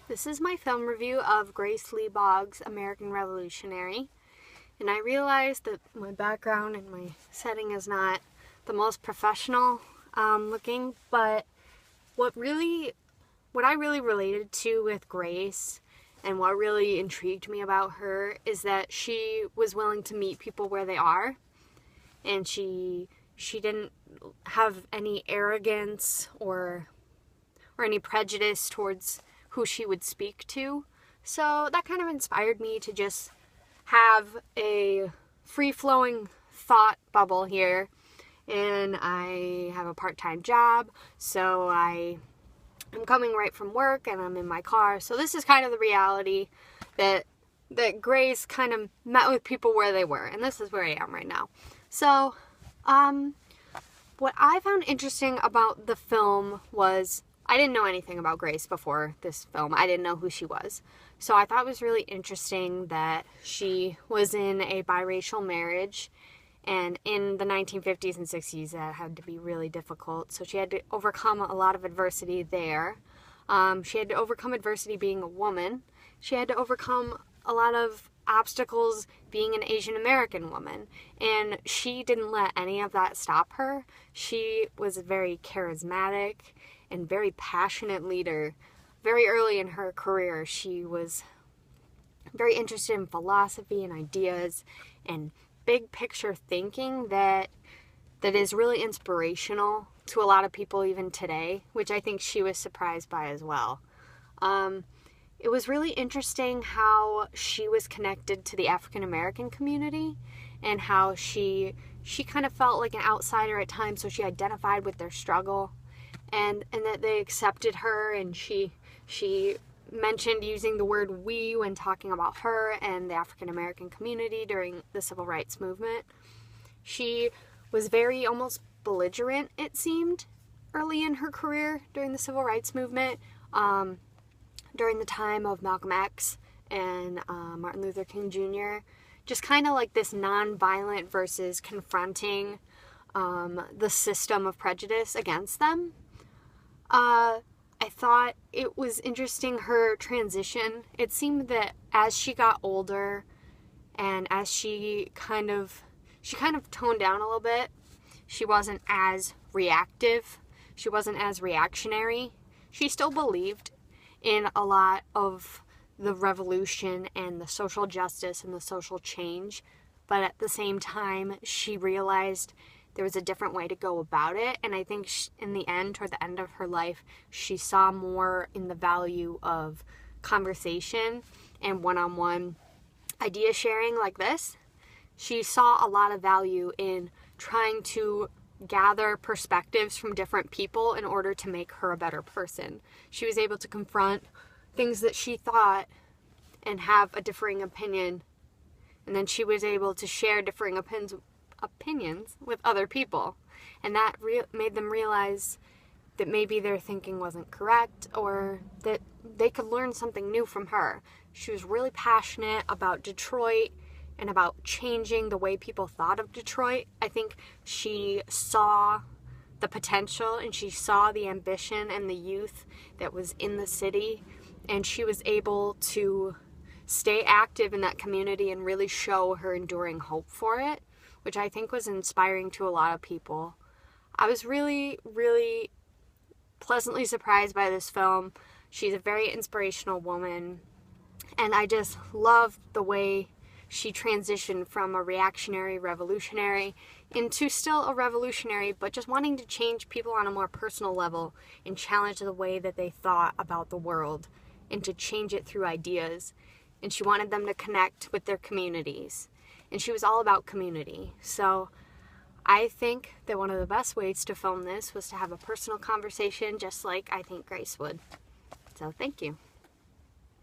This is my film review of Grace Lee Boggs' American Revolutionary, and I realize that my background and my setting is not the most professional looking, but what I really related to with Grace and what really intrigued me about her is that she was willing to meet people where they are, and she didn't have any arrogance or any prejudice towards who she would speak to. So that kind of inspired me to just have a free-flowing thought bubble here. And I have a part-time job, so I'm coming right from work and I'm in my car. So this is kind of the reality that Grace kind of met with people where they were, and this is where I am right now. So what I found interesting about the film was I didn't know anything about Grace before this film. I didn't know who she was. So I thought it was really interesting that she was in a biracial marriage, and in the 1950s and 60s that had to be really difficult. So she had to overcome a lot of adversity there. She had to overcome adversity being a woman. She had to overcome a lot of obstacles being an Asian American woman, and she didn't let any of that stop her. She was a very charismatic and very passionate leader. Very early in her career, she was very interested in philosophy and ideas and big picture thinking that is really inspirational to a lot of people even today, which I think she was surprised by as well. It was really interesting how she was connected to the African American community and how she kind of felt like an outsider at times, so she identified with their struggle and that they accepted her, and she mentioned using the word we when talking about her and the African American community during the civil rights movement. She was very almost belligerent, it seemed, early in her career during the civil rights movement. During the time of Malcolm X and Martin Luther King Jr., just kind of like this non-violent versus confronting the system of prejudice against them. I thought it was interesting, her transition. It seemed that as she got older and as she kind of toned down a little bit, she wasn't as reactive. She wasn't as reactionary. She still believed in a lot of the revolution and the social justice and the social change, but at the same time, she realized there was a different way to go about it, and I think in the end, toward the end of her life, she saw more in the value of conversation and one-on-one idea sharing like this. She saw a lot of value in trying to gather perspectives from different people in order to make her a better person. She was able to confront things that she thought and have a differing opinion, and then she was able to share differing opinions with other people, and that made them realize that maybe their thinking wasn't correct or that they could learn something new from her. She was really passionate about Detroit and about changing the way people thought of Detroit. I think she saw the potential and she saw the ambition and the youth that was in the city, and she was able to stay active in that community and really show her enduring hope for it, which I think was inspiring to a lot of people. I was really, really pleasantly surprised by this film. She's a very inspirational woman, and I just loved the way she transitioned from a reactionary revolutionary into still a revolutionary, but just wanting to change people on a more personal level and challenge the way that they thought about the world and to change it through ideas. And she wanted them to connect with their communities. And she was all about community. So I think that one of the best ways to film this was to have a personal conversation, just like I think Grace would. So thank you.